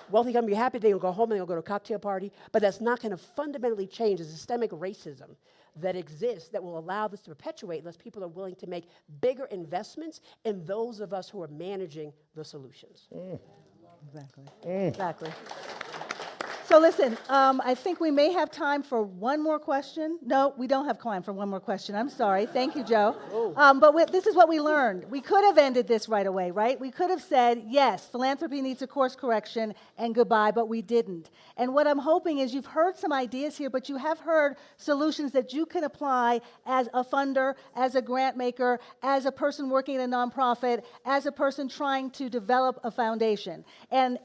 C: Wealthy going to be happy, they'll go home and they'll go to a cocktail party, but that's not going to fundamentally change the systemic racism that exists that will allow this to perpetuate unless people are willing to make bigger investments in those of us who are managing the solutions.
B: Exactly. So listen, I think we may have time for one more question. No, we don't have time for one more question. I'm sorry. Thank you, Joe. But this is what we learned. We could have ended this right away, right? We could have said, yes, philanthropy needs a course correction and goodbye, but we didn't. And what I'm hoping is you've heard some ideas here, but you have heard solutions that you can apply as a funder, as a grant maker, as a person working in a nonprofit, as a person trying to develop a foundation. And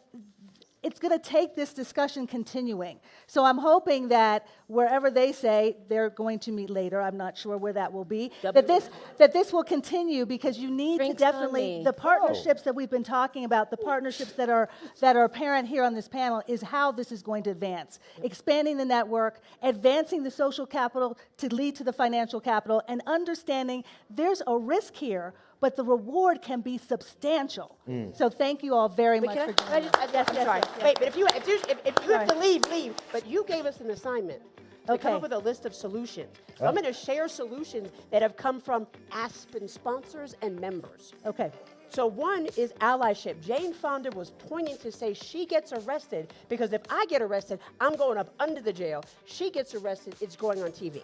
B: it's going to take this discussion continuing. So I'm hoping that wherever they say they're going to meet later, I'm not sure where that will be, that this will continue because you need
E: Drinks
B: to
E: on
B: definitely,
E: me.
B: the partnerships that we've been talking about, the partnerships that are apparent here on this panel is how this is going to advance. Expanding the network, advancing the social capital to lead to the financial capital, and understanding there's a risk here, but the reward can be substantial. So thank you all very much for joining us.
C: Yes, sorry. Wait, but if you have to leave. But you gave us an assignment to come up with a list of solutions. So I'm going to share solutions that have come from Aspen sponsors and members.
B: Okay.
C: So one is allyship. Jane Fonda was pointing to say she gets arrested because if I get arrested, I'm going up under the jail. She gets arrested, it's going on TV.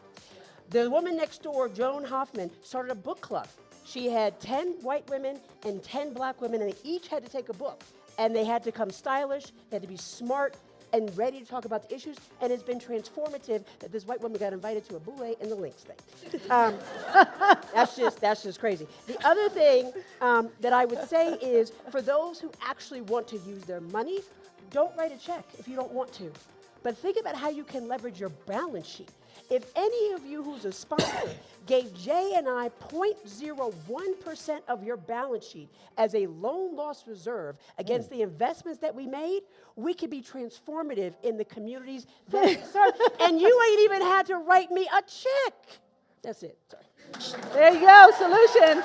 C: The woman next door, Joan Hoffman, started a book club. She had 10 white women and 10 black women, and they each had to take a book. And they had to come stylish, they had to be smart and ready to talk about the issues, and it's been transformative that this white woman got invited to a boule in the Lynx thing. That's just crazy. The other thing that I would say is, for those who actually want to use their money, don't write a check if you don't want to. But think about how you can leverage your balance sheet. If any of you who's a sponsor gave Jay and I 0.01% of your balance sheet as a loan loss reserve against the investments that we made, we could be transformative in the communities that we serve. And you ain't even had to write me a check. That's it. Sorry.
B: There you go, solutions.